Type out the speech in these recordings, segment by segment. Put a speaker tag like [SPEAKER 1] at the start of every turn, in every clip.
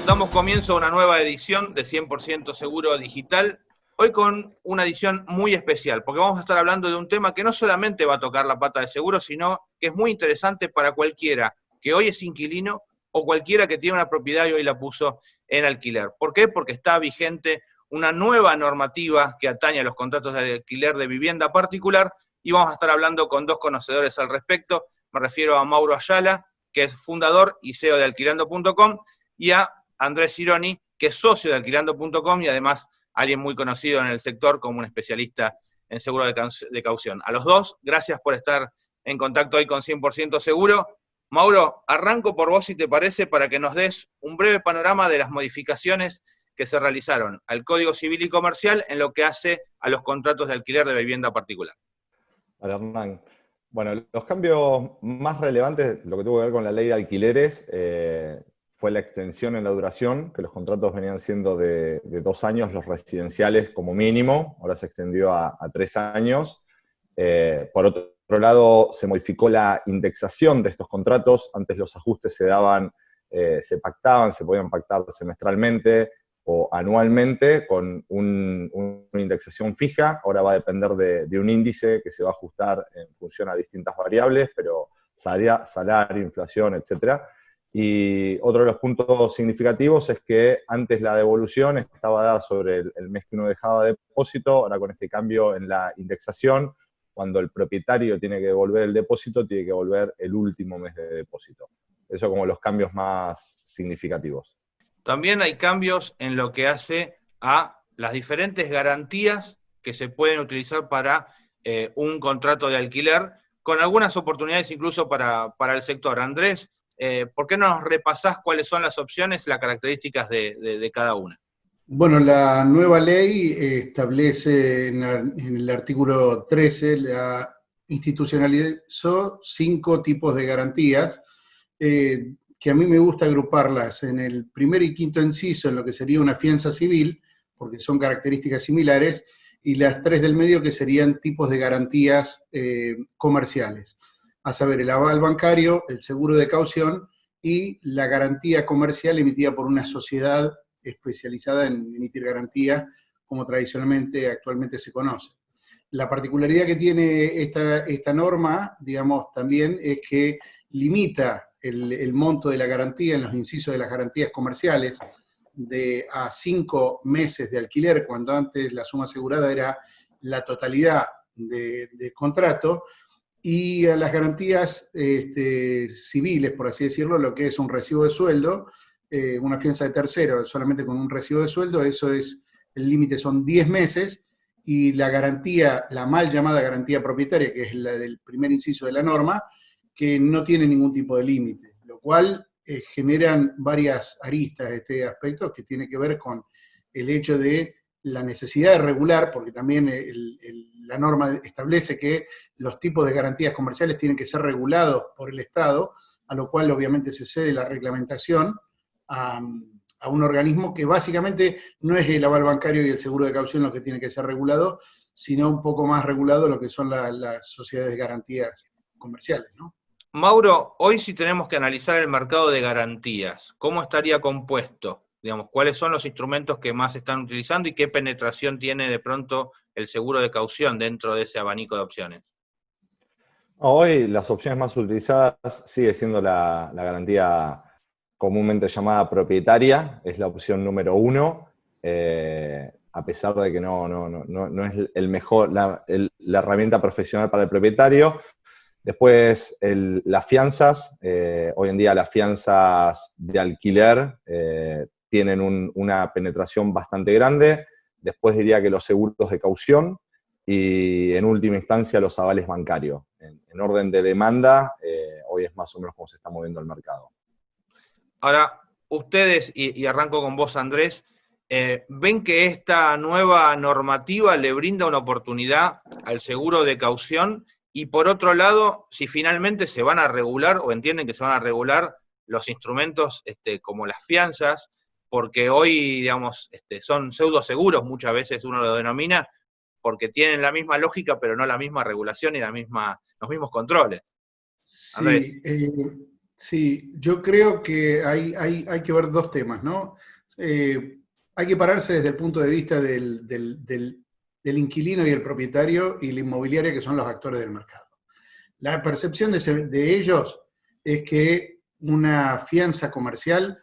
[SPEAKER 1] Damos comienzo a una nueva edición de 100% Seguro Digital, hoy con una edición muy especial, porque vamos a estar hablando de un tema que no solamente va a tocar la pata de seguro, sino que es muy interesante para cualquiera que hoy es inquilino o cualquiera que tiene una propiedad y hoy la puso en alquiler. ¿Por qué? Porque está vigente una nueva normativa que atañe a los contratos de alquiler de vivienda particular y vamos a estar hablando con dos conocedores al respecto. Me refiero a Mauro Ayala, que es fundador y CEO de Alquilando.com, y a Andrés Cironi, que es socio de Alquilando.com y además alguien muy conocido en el sector como un especialista en seguro de caución. A los dos, gracias por estar en contacto hoy con 100% Seguro. Mauro, arranco por vos si te parece para que nos des un breve panorama de las modificaciones que se realizaron al Código Civil y Comercial en lo que hace a los contratos de alquiler de vivienda particular.
[SPEAKER 2] Hola, Hernán. Bueno, los cambios más relevantes, lo que tuvo que ver con la ley de alquileres, fue la extensión en la duración, que los contratos venían siendo de 2 años, los residenciales como mínimo, ahora se extendió a 3 años. Por otro lado, se modificó la indexación de estos contratos. Antes los ajustes se daban, se pactaban, se podían pactar semestralmente o anualmente con una indexación fija. Ahora va a depender de un índice que se va a ajustar en función a distintas variables, pero salario, inflación, etcétera. Y otro de los puntos significativos es que antes la devolución estaba dada sobre el mes que uno dejaba de depósito. Ahora con este cambio en la indexación, cuando el propietario tiene que devolver el depósito, tiene que devolver el último mes de depósito. Eso como los cambios más significativos.
[SPEAKER 1] También hay cambios en lo que hace a las diferentes garantías que se pueden utilizar para un contrato de alquiler, con algunas oportunidades incluso para el sector. Andrés, ¿por qué no nos repasás cuáles son las opciones, las características de cada una?
[SPEAKER 3] Bueno, la nueva ley establece en el artículo 13, institucionalizó 5 tipos de garantías, que a mí me gusta agruparlas en el primer y quinto inciso, en lo que sería una fianza civil, porque son características similares, y las 3 del medio, que serían tipos de garantías comerciales, a saber, el aval bancario, el seguro de caución y la garantía comercial emitida por una sociedad especializada en emitir garantía, como tradicionalmente actualmente se conoce. La particularidad que tiene esta norma, digamos, también es que limita el monto de la garantía en los incisos de las garantías comerciales a 5 meses de alquiler, cuando antes la suma asegurada era la totalidad de contrato, y a las garantías civiles, por así decirlo, lo que es un recibo de sueldo, una fianza de tercero solamente con un recibo de sueldo, eso es, el límite son 10 meses, y la garantía, la mal llamada garantía propietaria, que es la del primer inciso de la norma, que no tiene ningún tipo de límite, lo cual generan varias aristas de este aspecto que tiene que ver con el hecho de la necesidad de regular, porque también la norma establece que los tipos de garantías comerciales tienen que ser regulados por el Estado, a lo cual obviamente se cede la reglamentación a un organismo que básicamente no es el aval bancario y el seguro de caución lo que tiene que ser regulado, sino un poco más regulado lo que son las sociedades de garantías comerciales, ¿no?
[SPEAKER 1] Mauro, hoy sí tenemos que analizar el mercado de garantías. ¿Cómo estaría compuesto? Digamos, ¿cuáles son los instrumentos que más se están utilizando y qué penetración tiene de pronto el seguro de caución dentro de ese abanico de opciones?
[SPEAKER 2] Hoy las opciones más utilizadas sigue siendo la garantía comúnmente llamada propietaria, es la opción número 1, a pesar de que no es el mejor, la herramienta profesional para el propietario. Después, las fianzas, hoy en día las fianzas de alquiler tienen una penetración bastante grande. Después diría que los seguros de caución y en última instancia los avales bancarios. En orden de demanda, hoy es más o menos como se está moviendo el mercado.
[SPEAKER 1] Ahora, ustedes, y arranco con vos, Andrés, ¿ven que esta nueva normativa le brinda una oportunidad al seguro de caución? Y por otro lado, si finalmente se van a regular o entienden que se van a regular los instrumentos como las fianzas, porque hoy, digamos, son pseudoseguros, muchas veces uno lo denomina, porque tienen la misma lógica, pero no la misma regulación y los mismos controles. Andrés.
[SPEAKER 3] Sí, Sí, yo creo que hay que ver dos temas, ¿no? Hay que pararse desde el punto de vista del inquilino y el propietario y la inmobiliaria, que son los actores del mercado. La percepción de ellos es que una fianza comercial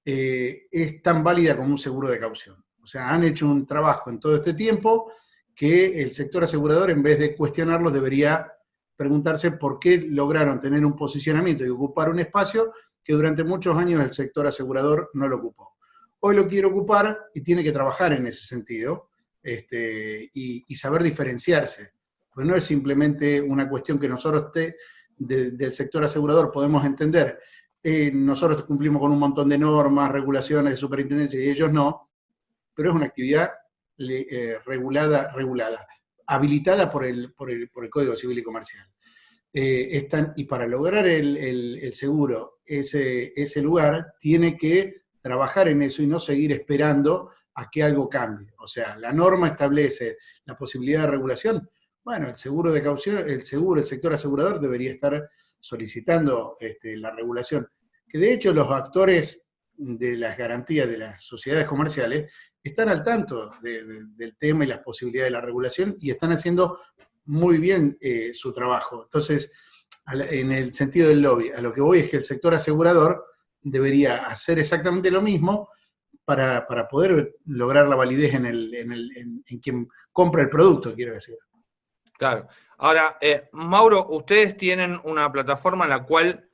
[SPEAKER 3] es tan válida como un seguro de caución. O sea, han hecho un trabajo en todo este tiempo que el sector asegurador, en vez de cuestionarlos, debería preguntarse por qué lograron tener un posicionamiento y ocupar un espacio que durante muchos años el sector asegurador no lo ocupó. Hoy lo quiere ocupar y tiene que trabajar en ese sentido y saber diferenciarse. Pues no es simplemente una cuestión que nosotros del sector asegurador podemos entender. Nosotros cumplimos con un montón de normas, regulaciones de superintendencia y ellos no, pero es una actividad regulada, habilitada por el Código Civil y Comercial. Y para lograr el seguro, ese lugar tiene que trabajar en eso y no seguir esperando a que algo cambie. O sea, la norma establece la posibilidad de regulación. Bueno, el seguro de caución, el sector asegurador debería estar solicitando la regulación. Que de hecho los actores de las garantías de las sociedades comerciales están al tanto del tema y las posibilidades de la regulación y están haciendo muy bien su trabajo. Entonces, en el sentido del lobby, a lo que voy es que el sector asegurador debería hacer exactamente lo mismo para poder lograr la validez en quien compra el producto, quiero decir.
[SPEAKER 1] Claro. Ahora, Mauro, ustedes tienen una plataforma en la cual,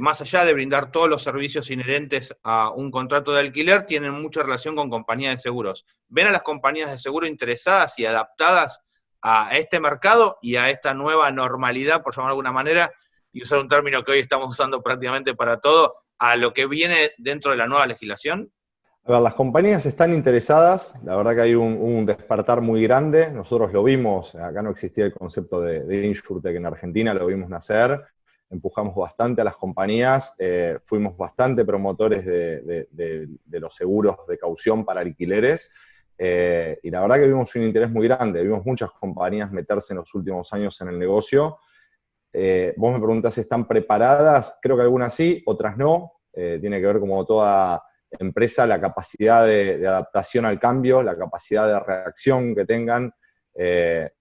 [SPEAKER 1] más allá de brindar todos los servicios inherentes a un contrato de alquiler, tienen mucha relación con compañías de seguros. ¿Ven a las compañías de seguro interesadas y adaptadas a este mercado y a esta nueva normalidad, por llamarlo de alguna manera, y usar un término que hoy estamos usando prácticamente para todo, a lo que viene dentro de la nueva legislación?
[SPEAKER 2] A ver, las compañías están interesadas, la verdad que hay un despertar muy grande, nosotros lo vimos, acá no existía el concepto de InsurTech en Argentina, lo vimos nacer, empujamos bastante a las compañías, fuimos bastante promotores de los seguros de caución para alquileres, y la verdad que vimos un interés muy grande, vimos muchas compañías meterse en los últimos años en el negocio. Vos me preguntás si están preparadas, creo que algunas sí, otras no, tiene que ver como toda empresa, la capacidad de adaptación al cambio, la capacidad de reacción que tengan.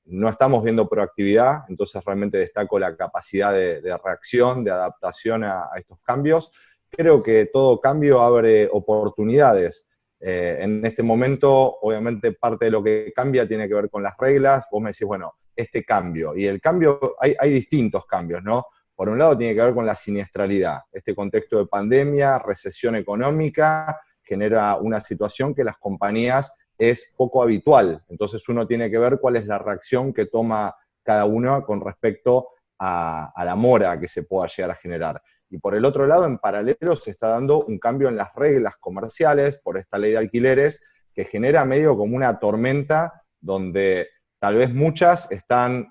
[SPEAKER 2] No estamos viendo proactividad, entonces realmente destaco la capacidad de reacción, de adaptación a estos cambios. Creo que todo cambio abre oportunidades. En este momento, obviamente, parte de lo que cambia tiene que ver con las reglas. Vos me decís, bueno, este cambio. Y el cambio, hay distintos cambios, ¿no? Por un lado tiene que ver con la siniestralidad. Este contexto de pandemia, recesión económica, genera una situación que las compañías es poco habitual. Entonces uno tiene que ver cuál es la reacción que toma cada uno con respecto a la mora que se pueda llegar a generar. Y por el otro lado, en paralelo, se está dando un cambio en las reglas comerciales por esta ley de alquileres que genera medio como una tormenta donde tal vez muchas están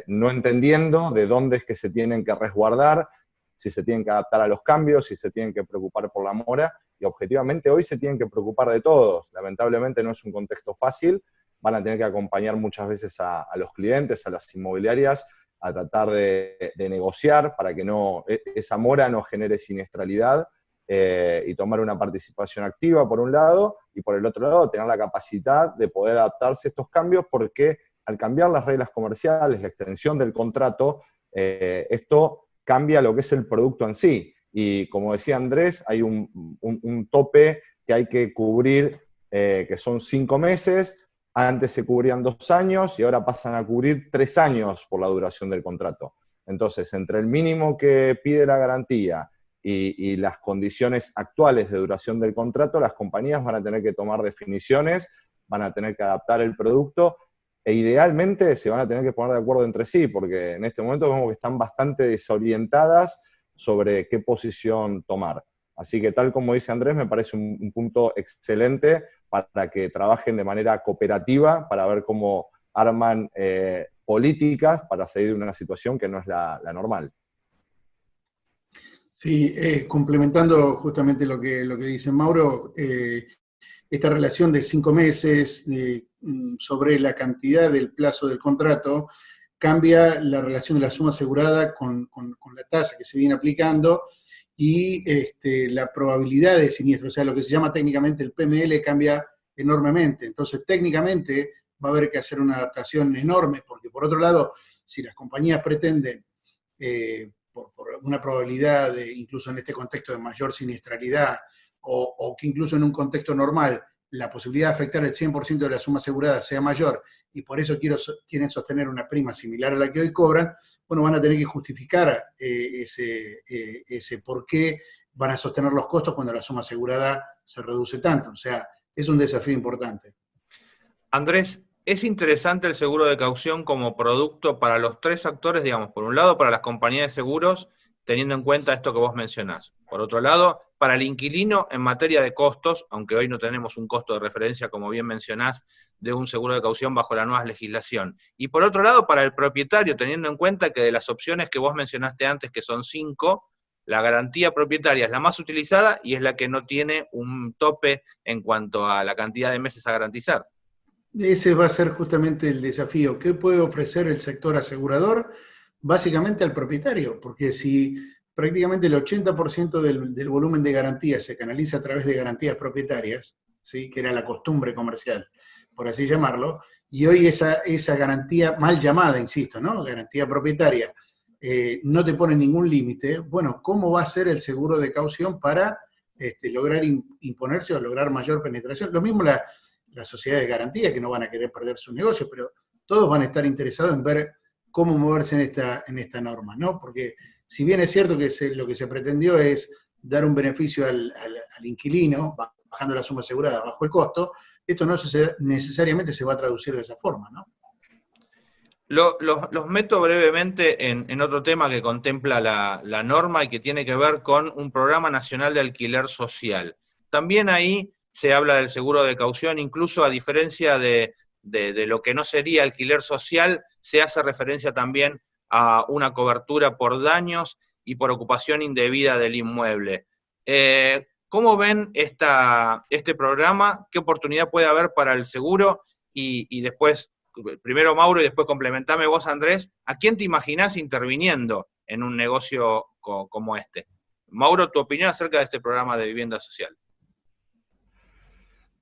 [SPEAKER 2] no entendiendo de dónde es que se tienen que resguardar, si se tienen que adaptar a los cambios, si se tienen que preocupar por la mora, y objetivamente hoy se tienen que preocupar de todos. Lamentablemente no es un contexto fácil, van a tener que acompañar muchas veces a los clientes, a las inmobiliarias, a tratar de negociar para que esa mora no genere siniestralidad, y tomar una participación activa por un lado, y por el otro lado tener la capacidad de poder adaptarse a estos cambios, porque al cambiar las reglas comerciales, la extensión del contrato, esto cambia lo que es el producto en sí. Y como decía Andrés, hay un tope que hay que cubrir, que son 5 meses, antes se cubrían 2 años y ahora pasan a cubrir 3 años por la duración del contrato. Entonces, entre el mínimo que pide la garantía y las condiciones actuales de duración del contrato, las compañías van a tener que tomar definiciones, van a tener que adaptar el producto e idealmente se van a tener que poner de acuerdo entre sí, porque en este momento vemos que están bastante desorientadas sobre qué posición tomar. Así que tal como dice Andrés, me parece un punto excelente para que trabajen de manera cooperativa, para ver cómo arman políticas para salir de una situación que no es la normal.
[SPEAKER 3] Sí, complementando justamente lo que dice Mauro, esta relación de 5 meses sobre la cantidad del plazo del contrato cambia la relación de la suma asegurada con la tasa que se viene aplicando y la probabilidad de siniestro, o sea, lo que se llama técnicamente el PML cambia enormemente. Entonces, técnicamente va a haber que hacer una adaptación enorme, porque por otro lado, si las compañías pretenden, por una probabilidad, incluso en este contexto de mayor siniestralidad, o que incluso en un contexto normal, la posibilidad de afectar el 100% de la suma asegurada sea mayor, y por eso quieren sostener una prima similar a la que hoy cobran, bueno, van a tener que justificar ese por qué van a sostener los costos cuando la suma asegurada se reduce tanto. O sea, es un desafío importante.
[SPEAKER 1] Andrés, es interesante el seguro de caución como producto para los tres actores, digamos, por un lado, para las compañías de seguros, teniendo en cuenta esto que vos mencionás. Por otro lado, para el inquilino en materia de costos, aunque hoy no tenemos un costo de referencia, como bien mencionás, de un seguro de caución bajo la nueva legislación. Y por otro lado, para el propietario, teniendo en cuenta que de las opciones que vos mencionaste antes, que son 5, la garantía propietaria es la más utilizada y es la que no tiene un tope en cuanto a la cantidad de meses a garantizar.
[SPEAKER 3] Ese va a ser justamente el desafío. ¿Qué puede ofrecer el sector asegurador? Básicamente al propietario, porque si prácticamente el 80% del volumen de garantías se canaliza a través de garantías propietarias, ¿sí?, que era la costumbre comercial, por así llamarlo, y hoy esa garantía mal llamada, insisto, ¿no?, garantía propietaria, no te pone ningún límite. Bueno, ¿cómo va a ser el seguro de caución para lograr imponerse o lograr mayor penetración? Lo mismo las sociedades de garantía, que no van a querer perder su negocio, pero todos van a estar interesados en ver cómo moverse en esta norma, ¿no? Porque si bien es cierto que lo que se pretendió es dar un beneficio al inquilino, bajando la suma asegurada bajo el costo, esto no necesariamente se va a traducir de esa forma, ¿no?
[SPEAKER 1] Los meto brevemente en otro tema que contempla la norma y que tiene que ver con un programa nacional de alquiler social. También ahí se habla del seguro de caución, incluso a diferencia de lo que no sería alquiler social, se hace referencia también a una cobertura por daños y por ocupación indebida del inmueble. ¿Cómo ven este programa? ¿Qué oportunidad puede haber para el seguro? Y después, primero Mauro y después complementame vos, Andrés, ¿a quién te imaginás interviniendo en un negocio como este? Mauro, tu opinión acerca de este programa de vivienda social.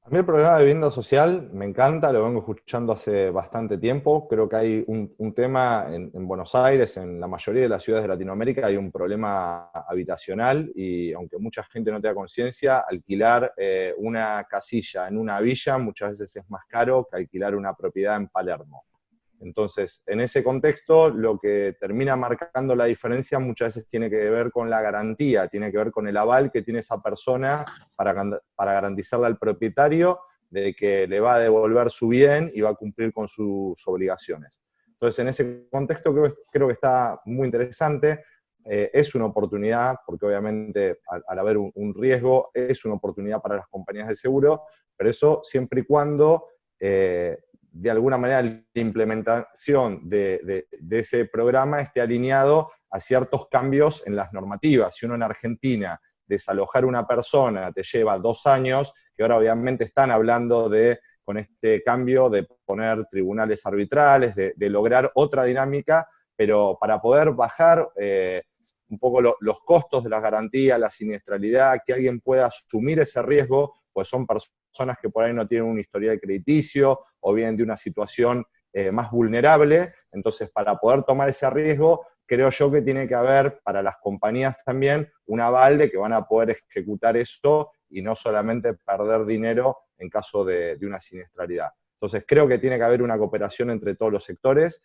[SPEAKER 2] A mí el programa de vivienda social me encanta, lo vengo escuchando hace bastante tiempo. Creo que hay un tema en Buenos Aires, en la mayoría de las ciudades de Latinoamérica, hay un problema habitacional y aunque mucha gente no tenga conciencia, alquilar una casilla en una villa muchas veces es más caro que alquilar una propiedad en Palermo. Entonces, en ese contexto, lo que termina marcando la diferencia muchas veces tiene que ver con la garantía, tiene que ver con el aval que tiene esa persona para garantizarle al propietario de que le va a devolver su bien y va a cumplir con sus obligaciones. Entonces, en ese contexto creo que está muy interesante. Es una oportunidad, porque obviamente al haber un riesgo, es una oportunidad para las compañías de seguro, pero eso siempre y cuando de alguna manera la implementación de ese programa esté alineado a ciertos cambios en las normativas. Si uno en Argentina desalojar una persona te lleva 2 años, que ahora obviamente están hablando con este cambio, de poner tribunales arbitrales, de lograr otra dinámica, pero para poder bajar un poco los costos de las garantías, la siniestralidad, que alguien pueda asumir ese riesgo, pues son personas que por ahí no tienen un historial crediticio o vienen de una situación más vulnerable. Entonces, para poder tomar ese riesgo, creo yo que tiene que haber para las compañías también un aval de que van a poder ejecutar eso y no solamente perder dinero en caso de una siniestralidad. Entonces, creo que tiene que haber una cooperación entre todos los sectores.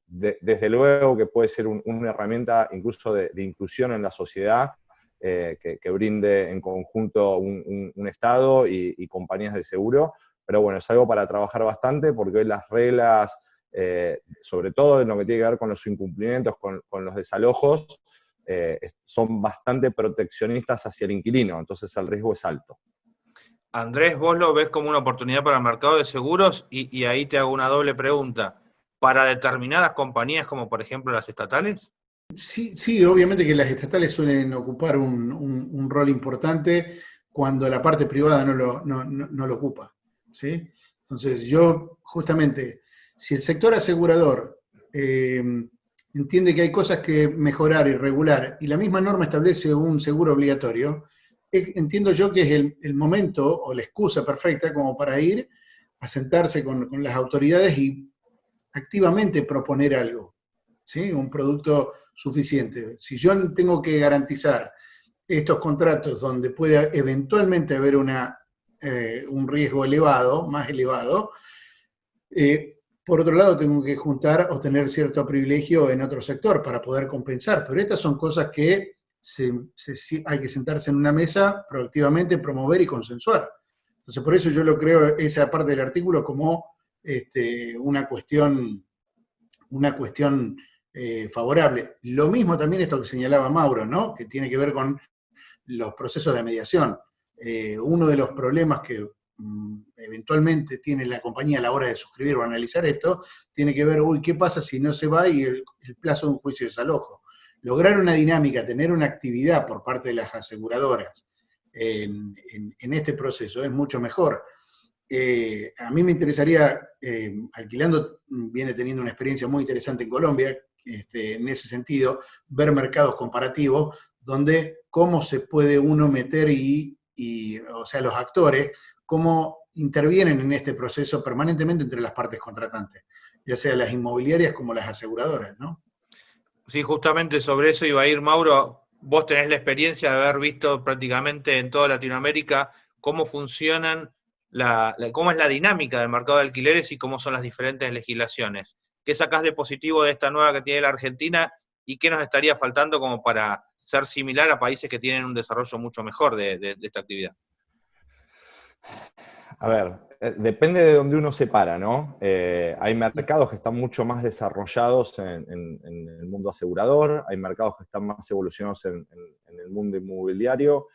[SPEAKER 2] Desde luego que puede ser una herramienta incluso de inclusión en la sociedad, que brinde en conjunto un Estado y compañías de seguro, pero bueno, es algo para trabajar bastante porque hoy las reglas, sobre todo en lo que tiene que ver con los incumplimientos, con los desalojos, son bastante proteccionistas hacia el inquilino, entonces el riesgo es alto.
[SPEAKER 1] Andrés, vos lo ves como una oportunidad para el mercado de seguros y ahí te hago una doble pregunta. ¿Para determinadas compañías como por ejemplo las estatales?
[SPEAKER 3] Sí, obviamente que las estatales suelen ocupar un rol importante cuando la parte privada no lo ocupa, ¿sí? Entonces yo, justamente, si el sector asegurador entiende que hay cosas que mejorar y regular, y la misma norma establece un seguro obligatorio, entiendo yo que es el momento o la excusa perfecta como para ir a sentarse con las autoridades y activamente proponer algo, ¿sí? Un producto suficiente. Si yo tengo que garantizar estos contratos donde pueda eventualmente haber un riesgo elevado, más elevado, por otro lado tengo que juntar o tener cierto privilegio en otro sector para poder compensar, pero estas son cosas que hay que sentarse en una mesa proactivamente, promover y consensuar. Entonces, por eso yo lo creo esa parte del artículo como una cuestión favorable. Lo mismo también esto que señalaba Mauro, ¿no? Que tiene que ver con los procesos de mediación. Uno de los problemas que eventualmente tiene la compañía a la hora de suscribir o analizar esto, tiene que ver, ¿qué pasa si no se va y el plazo de un juicio de desalojo? Lograr una dinámica, tener una actividad por parte de las aseguradoras en este proceso es mucho mejor. A mí me interesaría, Alquilando viene teniendo una experiencia muy interesante en Colombia, en ese sentido, ver mercados comparativos, donde cómo se puede uno meter o sea, los actores, cómo intervienen en este proceso permanentemente entre las partes contratantes, ya sea las inmobiliarias como las aseguradoras, ¿no?
[SPEAKER 1] Sí, justamente sobre eso iba a ir, Mauro. Vos tenés la experiencia de haber visto prácticamente en toda Latinoamérica cómo funcionan, cómo es la dinámica del mercado de alquileres y cómo son las diferentes legislaciones. ¿Qué sacás de positivo de esta nueva que tiene la Argentina y qué nos estaría faltando como para ser similar a países que tienen un desarrollo mucho mejor de esta actividad?
[SPEAKER 2] A ver, depende de donde uno se para, ¿no? Hay mercados que están mucho más desarrollados en el mundo asegurador, hay mercados que están más evolucionados en el mundo inmobiliario.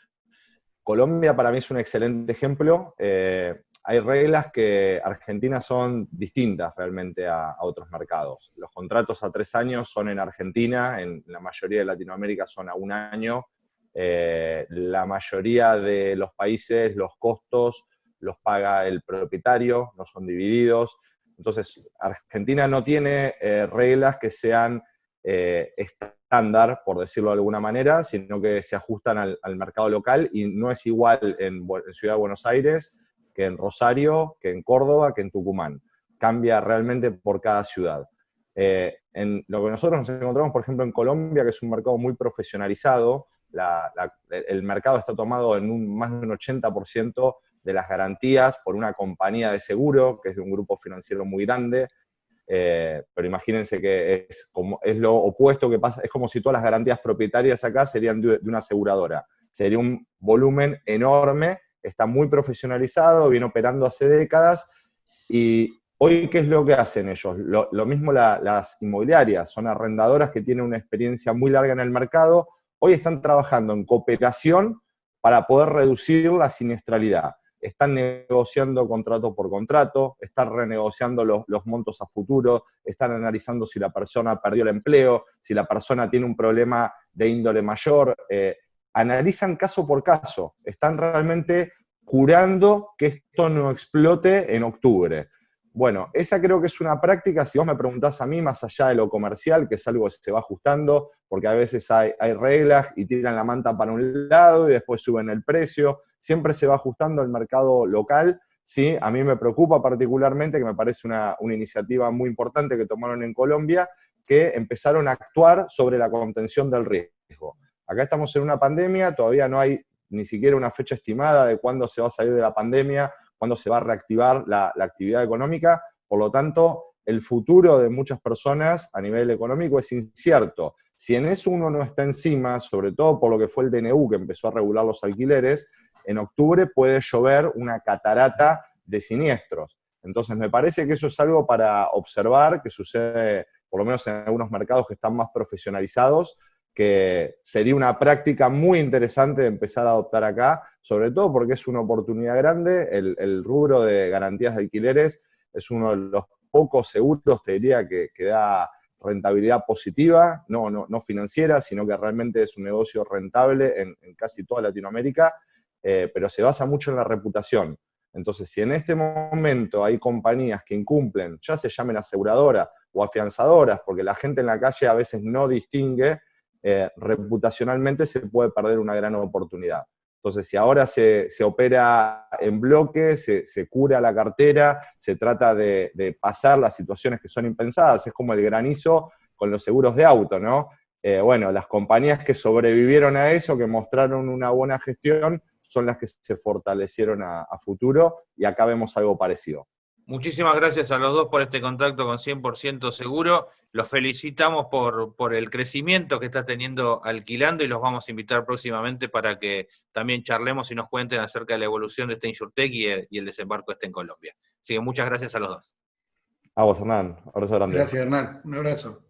[SPEAKER 2] Colombia para mí es un excelente ejemplo. Hay reglas que Argentina son distintas realmente a otros mercados. Los contratos a 3 años son en Argentina, en la mayoría de Latinoamérica son a 1 año. La mayoría de los países los costos los paga el propietario, no son divididos. Entonces, Argentina no tiene reglas que sean estándar, por decirlo de alguna manera, sino que se ajustan al mercado local y no es igual en Ciudad de Buenos Aires que en Rosario, que en Córdoba, que en Tucumán. Cambia realmente por cada ciudad. En lo que nosotros nos encontramos, por ejemplo, en Colombia, que es un mercado muy profesionalizado, el mercado está tomado en más de un 80% de las garantías por una compañía de seguro, que es de un grupo financiero muy grande, pero imagínense que es lo opuesto que pasa, es como si todas las garantías propietarias acá serían de una aseguradora. Sería un volumen enorme, está muy profesionalizado, viene operando hace décadas, y hoy, ¿qué es lo que hacen ellos? Lo mismo las inmobiliarias, son arrendadoras que tienen una experiencia muy larga en el mercado, hoy están trabajando en cooperación para poder reducir la siniestralidad. Están negociando contrato por contrato, están renegociando los montos a futuro, están analizando si la persona perdió el empleo, si la persona tiene un problema de índole mayor, analizan caso por caso, están realmente curando que esto no explote en octubre. Bueno, esa creo que es una práctica, si vos me preguntás a mí, más allá de lo comercial, que es algo que se va ajustando, porque a veces hay reglas y tiran la manta para un lado y después suben el precio, siempre se va ajustando el mercado local, ¿sí? A mí me preocupa particularmente, que me parece una iniciativa muy importante que tomaron en Colombia, que empezaron a actuar sobre la contención del riesgo. Acá estamos en una pandemia, todavía no hay ni siquiera una fecha estimada de cuándo se va a salir de la pandemia, cuándo se va a reactivar la actividad económica, por lo tanto, el futuro de muchas personas a nivel económico es incierto. Si en eso uno no está encima, sobre todo por lo que fue el DNU que empezó a regular los alquileres, en octubre puede llover una catarata de siniestros. Entonces me parece que eso es algo para observar, que sucede por lo menos en algunos mercados que están más profesionalizados, que sería una práctica muy interesante de empezar a adoptar acá, sobre todo porque es una oportunidad grande. El rubro de garantías de alquileres es uno de los pocos seguros, te diría, que da rentabilidad positiva, no financiera, sino que realmente es un negocio rentable en casi toda Latinoamérica, pero se basa mucho en la reputación. Entonces, si en este momento hay compañías que incumplen, ya se llamen aseguradora o afianzadoras, porque la gente en la calle a veces no distingue, reputacionalmente se puede perder una gran oportunidad. Entonces, si ahora se opera en bloque, se cura la cartera, se trata de pasar las situaciones que son impensadas, es como el granizo con los seguros de auto, ¿no? Bueno, las compañías que sobrevivieron a eso, que mostraron una buena gestión, son las que se fortalecieron a futuro, y acá vemos algo parecido.
[SPEAKER 1] Muchísimas gracias a los dos por este contacto con 100% Seguro. Los felicitamos por el crecimiento que está teniendo Alquilando, y los vamos a invitar próximamente para que también charlemos y nos cuenten acerca de la evolución de este InsurTech y el desembarco en Colombia. Así que muchas gracias a los dos.
[SPEAKER 2] A vos, Hernán. Abrazo grande.
[SPEAKER 3] Gracias, Hernán. Un abrazo.